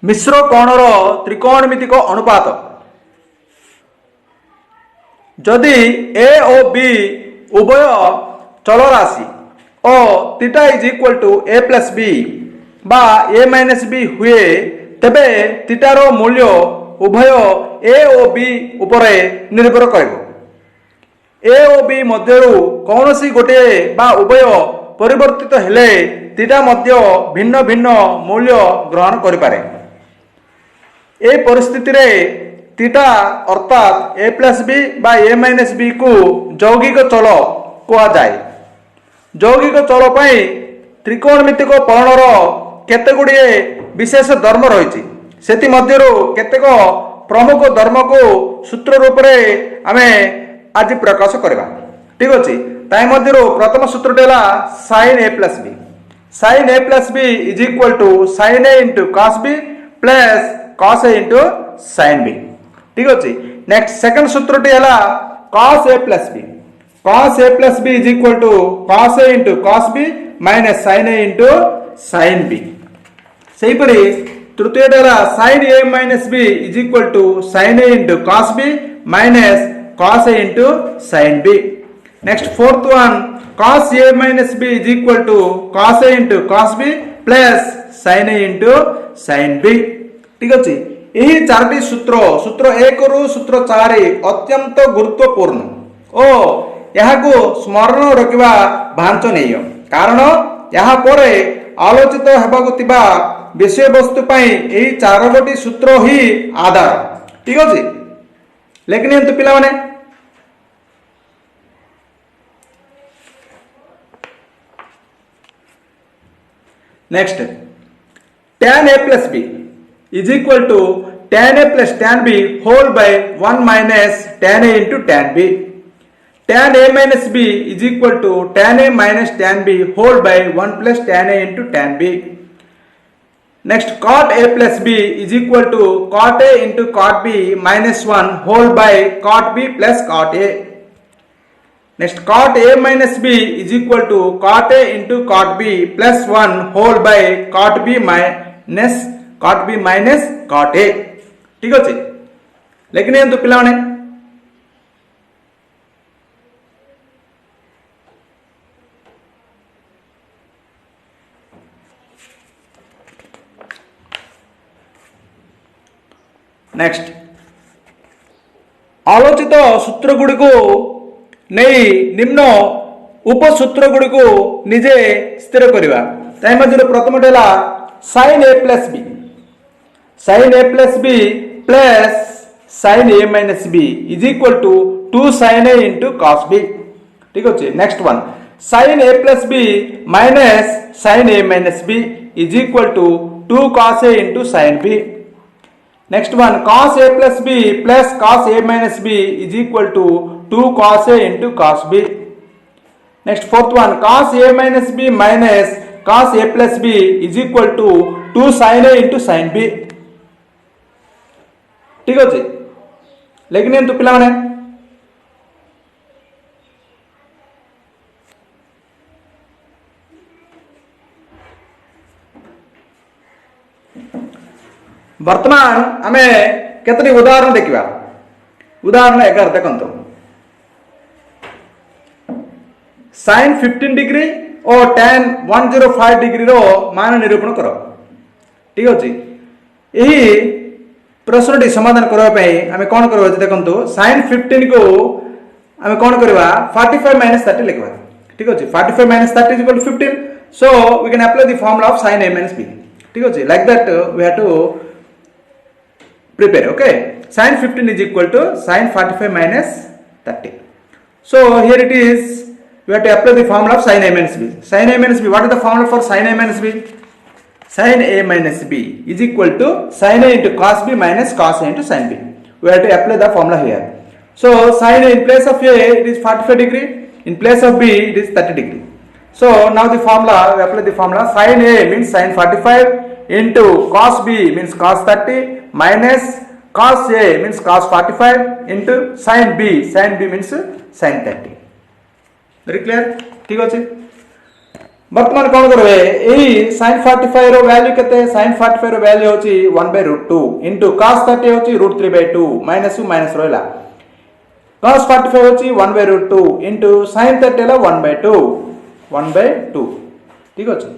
मिश्र कोणर त्रिकोणमितिक अनुपात जदि ए और बी उभय चलराशि और theta is equal to A plus B बा ए माइनस बी हुए तेबे थीटार मूल्य उभय ए और बी उपरे निर्भर करिवो। ए और बी मध्यरु कौनसी गोटे बा उभय परिवर्तित हेले थीटा मध्य भिन्न भिन्न मूल्य ग्रहण करि पारे। ए परिस्थिति रे थीटा अर्थात ए प्लस बी बा ए माइनस बी को यौगिक चल कहा जाए। यौगिक चल पई त्रिकोणमितिक फलनर केते गुड़िए विशेष धर्म रही सेति मध्यरु केतेक प्रमुख धर्म को सूत्र रूप रे आमे आज प्रकाश करबा। ठीक अछि, ताई मध्यरु प्रथम सूत्रटे हला sin a plus B. sin a plus B is equal to sin a into cos b plus cos a into sin b। ठीक अछि, नेक्स्ट सेकंड सूत्रटे हला cos a plus B. cos a plus B is equal to cos a into cos b minus sin a into sin b। सही परी तृतीय हला sin a minus b is equal to sin a into cos b minus cos a into sin b। Next fourth one cos a minus b is equal to cos a into cos b plus sin a into sin b। ठीक अछि, यही चारटी सूत्र सूत्र 1 रु सूत्र 4 अत्यंत गुरुत्वपूर्ण ओ यहाको स्मरण रखिबा भांच नहीं, कारण यहाँ पर आलोचित हेबाकु तिबा विषय वस्तु पई एही चार गोटी सूत्र ही आधार। ठीक अछि, लेकिन तो पिला माने next tan a plus b is equal to tan a plus tan b whole by 1 minus tan a into tan b। tan a minus b is equal to tan a minus tan b whole by 1 plus tan a into tan b। next cot a plus b is equal to cot a into cot b minus 1 whole by cot b plus cot a। next cot a minus b is equal to cot a into cot b plus 1 whole by cot b minus cot a। ठीक अछि, लेकिन ये तो पिला माने next आलोचित सूत्र गुड़ी को नहीं निम्न उपसूत्र गुड़ी को निजे स्थिर करवा। ताई मध्य प्रथम हला sin a plus B. sin a plus B plus sin a minus B is equal to 2 sin a into cos b। ठीक अच्छे, next one sin a plus B minus sin a minus B is equal to 2 cos a into sin b। Next one cos a plus B plus cos a minus B is equal to 2 cos a into cos b। Next fourth one cos a minus b minus cos a plus B is equal to 2 sin a into sin b। ठीक अच्छे, लेकिन ये तो पिला माने वर्तमान आमे केतरी उदाहरण देखिबा। उदाहरण 11 देखंतो sin 15 डिग्री और tan 105 डिग्री रो मान निरूपण करो। ठीक अछि, एही प्रश्नटी समाधान करबा पई आमे कोन करबा देखंतो sin 15 को आमे कोन करबा 45 - 30 लिखबा। ठीक अछि, 45 - 30 = 15, so we can apply the formula of sin a minus b। ठीक अछि, like that we have to prepare. Okay, sin 15 is equal to sin 45 minus 30. So here it is, we have to apply the formula of sin a minus b. Sin a minus b, what is the formula for sin a minus b? Sin a minus b is equal to sin a into cos b minus cos a into sin b. We have to apply the formula here. So sin a, in place of a it is 45 degree, in place of b it is 30 degree. So now the formula, we apply the formula. Sin a means sin 45 into cos b means cos 30 minus cos a means cos 45 into sin b means sin 30. Very clear? ठीक अच्छे. बर्तमान कौन करबे एही sin 45 रो value केते, sin 45 रो value होची 1/√2 into cos 30 होची √3/2 minus minus रहला. cos 45 होची 1/√2 into sin 30 ला 1/2 ठीक अच्छे.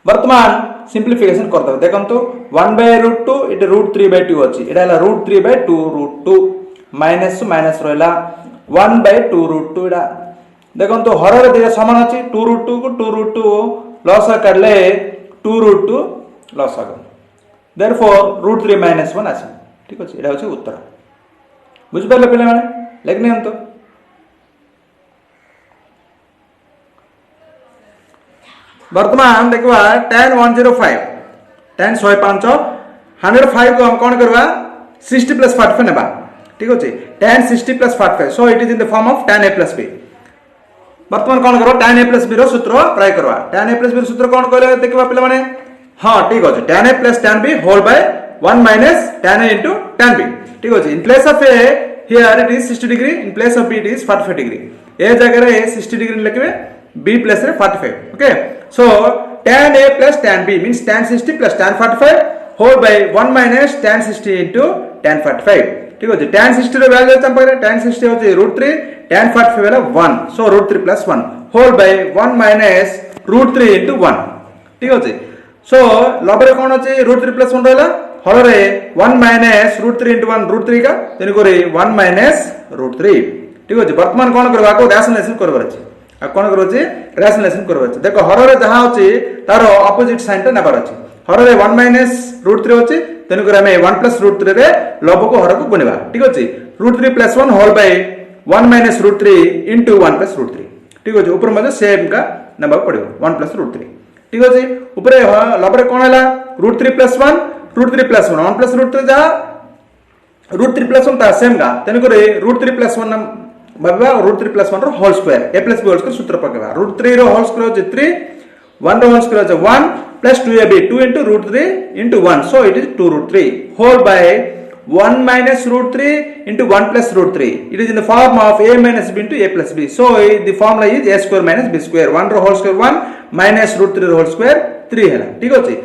वर्तमान सिंप्लिफिकेशन करता है देखो 1/√2 इट √3/2 अच्छी एटा हला √3/2 माइनस माइनस रहला 1/2 एटा देखो तो हर रे दिया समान अच्छी 2√2 को 2√2 लॉस करले 2√2 लॉस आगो देयरफॉर √3 - 1 आसी ठीक अछि एटा होछि उत्तर बुझ परले पिले माने लेखने हम तो वर्तमान देखवा tan 105 tan 105 105 को हम कौन करवा 60 प्लस 45 नेबा ठीक अछि tan 60 plus 45 so it is in the form of tan a plus b. वर्तमान कौन करवा tan a प्लस b रो सूत्र प्रयोग करवा. tan a प्लस b रो सूत्र कौन कहले देखवा पिले माने हां ठीक अछि tan a plus tan b whole by 1 minus tan a into tan b ठीक अछि. In place of a here it is 60 degree, in place of b it is 45 degree. ए जगह रे 60 डिग्री लिखबे b प्लस रे 45 okay. So tan a plus tan b means tan 60 plus tan 45 whole by 1 minus tan 60 into tan 45 ठीक है. tan 60 रो value हम पकड़े tan 60 होचे √3 tan 45 वाला 1 so √3 plus 1 whole by 1 minus √3 into 1 ठीक है. so लबरे कोन होचे √3 plus 1 रहला हर रे 1 minus √3 into 1 √3 का तेन करे 1 minus √3 ठीक है. वर्तमान कोन करबा को रैशनलाइजेशन करबार अछि आ कोन करो छी रैशनलाइजेशन करबा छी देखो हर रे जहां होची तारो ऑपोजिट साइन ता नबर अछि हर रे 1 माइनस √3 होची तेनु करे हमें 1 प्लस √3 रे लब को हर को गुणिबा ठीक अछि. √3 plus 1 whole by 1 minus √3 into 1 plus √3 ठीक अछि. ऊपर मध्ये सेम का नबर पड़िबो 1 प्लस √3 ठीक अछि. ऊपर लब रे कोन हला √3 प्लस 1 √3 प्लस 1 1 प्लस √3 जा √3 प्लस 1 ता सेम का तेनु करे √3 प्लस 1 बाबा √3 प्लस 1 रो whole square a plus b whole square सूत्र पकेबा √3 रो होल स्क्वायर जे 3 1 रो होल स्क्वायर जे 1 plus 2ab 2 into √3 into 1 so it is 2√3 whole by 1 minus √3 into 1 plus √3 it is in the form of a minus b into a plus b so the formula is a square minus b square 1 रो whole square 1 minus √3 रो whole square 3 हैला ठीक अछि.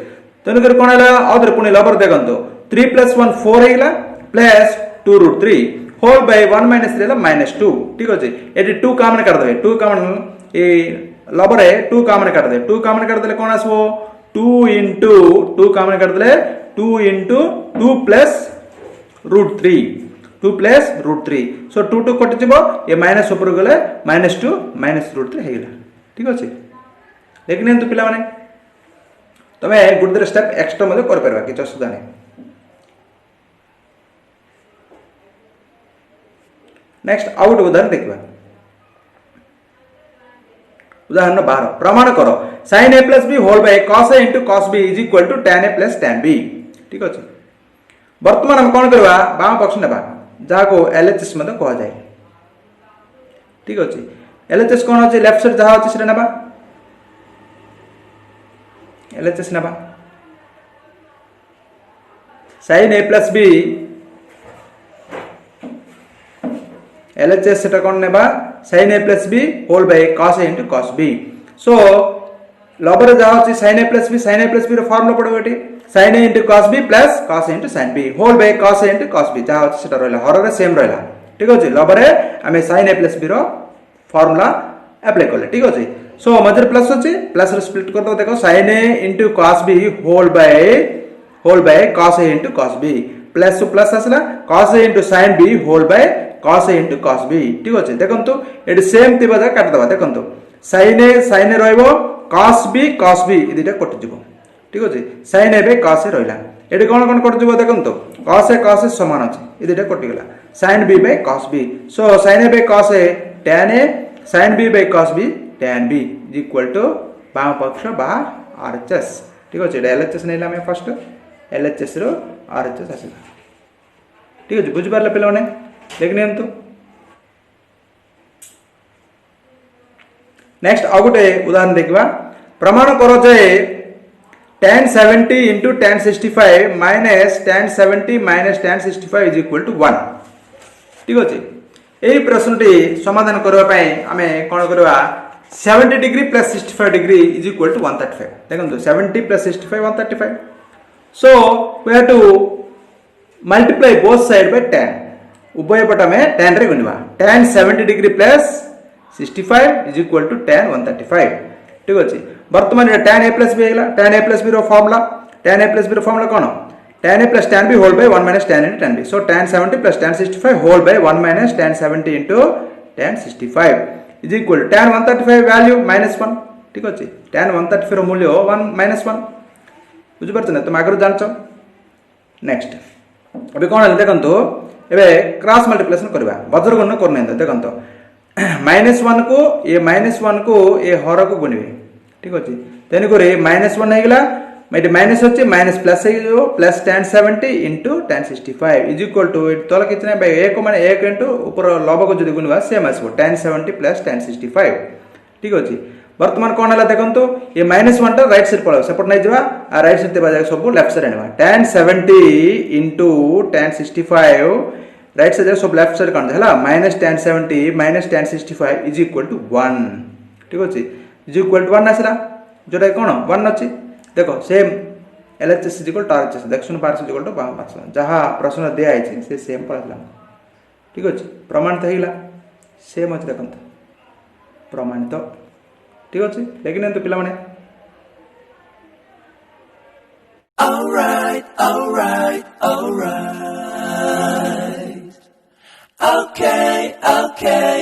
तने कर कोन हैला आउतर पुनी लबर देखंतो 3 plus 1 4 हैला plus 2√3 whole by 1 minus 3 minus 2 ठीक अछि. एटी 2 कॉमन कर देबे 2 कॉमन ए लबरे 2 कॉमन कर दे 2 कॉमन कर देले कोन आसबो 2 into 2 कॉमन कर देले 2 into 2 plus √3 2 plus √3 सो 2 2 कटि जबो ए माइनस ऊपर गले -2 माइनस √3 हेला ठीक अछि. लेकिन तो पिला माने तमे गुड स्टेप एक्स्ट्रा मध्ये कर परबा कि असुविधा नै. नेक्स्ट आउट उदाहरण देखबा. उदाहरण 12 प्रमाण करो sin a plus b whole by cos a into cos b is equal to tan a plus tan b ठीक अछि. वर्तमान हम कोन करबा बाम पक्ष नेबा जहा को LHS मध्ये कहा जाय ठीक अछि. LHS कोन अछि लेफ्ट साइड जहा अछि सेटा नेबा LHS नेबा sin a plus b LHS सेटा कोन नेबा sin a plus b whole by cos a into cos b so लबर जहा अछि sin a plus b रो फार्मूला पड़ो एटी sin a into cos b plus cos a into sin b whole by cos a into cos b जहा अछि सेटा रहला हर रे सेम रहला ठीक अछि. लबरे हमें sin a plus b रो फार्मूला अप्लाई करले ठीक अछि. सो मधर प्लस अछि प्लस रे स्प्लिट कर दो देखो sin a into cos b whole by cos a into cos b plus two plus आसला cos a into sin b whole by cos a into cos b ठीक अछि. देखंतु एटी सेम तिबा जा काट दबा देखंतु sin a रहइबो cos b इदिटा कटि जबो ठीक अछि. sin a bay cos a रहइला ये कौन कौन कट देखो तो cos ए सामान अच्छे ये दुटा कटिगला sin b by cos b so sin a by cos a tan a sin b by cos b tan b is equal to बाम पक्ष बा RHS ठीक अच्छे LHS नहीं आम फर्स्ट LHS रो RHS आसला ठीक अच्छे बुझिपारे पे देखने नेक्स्ट आ गोटे उदाहरण देखा प्रमाण करो जे tan 70 into tan 65 minus tan 70 minus tan 65 is equal to 1 ठीक अच्छे यही प्रश्नटी समाधान करने आम कौन करवा 70 degree plus 65 degree is equal to 135 देखो 70 plus 65 135 so we have to multiply both side by tan उभय पट में tan रे गुणवा tan 70 degree plus 65 is equal to tan 135 ठीक अच्छे बर्तमान tan a प्लस बी है tan a plus b formula tan a plus b formula कौन tan a plus tan b whole by 1 minus tan a into tan b so tan 70 plus tan 65 whole by 1 minus tan 70 into tan 65 is equal tan 135 value -1 ठीक अच्छे tan 135 रो मूल्य 1 -1 बुझी परछ ना तुम Agar जानछ next अबे कोन हल देखंतो एबे क्रॉस मल्टीप्लिकेशन करबा वज्र गणना करने देखंतो -1 को ये हर को गुणवे ठीक अच्छे तेणुक -1 है ये माइनस अच्छे minus plus plus tan 70 into tan 65 is equal to तल कितना एक मैंने एक इंटू ऊपर लव को जो गुणवा सेम आसो tan 70 प्लस tan 65 ठीक अच्छे बर्तमान कौन है देखो ये -1 टा राइट साइड पड़ा सेपट नहीं जावा आ राइट साइड देबा सब लेफ्ट साइड आनवा tan 70 into tan 65 right side सब लेफ्ट साइड कौन है minus tan 70 minus tan 65 is equal to 1 ठीक अच्छे इज इक्वल टू 1 आसला जोटा कौन 1 अच्छे देखो same LHS is equal to RHS दक्षिण पार्श्व इज इक्वल टू बाम पार्श्व जहाँ प्रश्न दिया से सेम पड़ा ठीक अच्छे प्रमाणित होगा सेम अच्छे देखो प्रमाणित ठीक अच्छे लेकिन तो पिला माने Okay.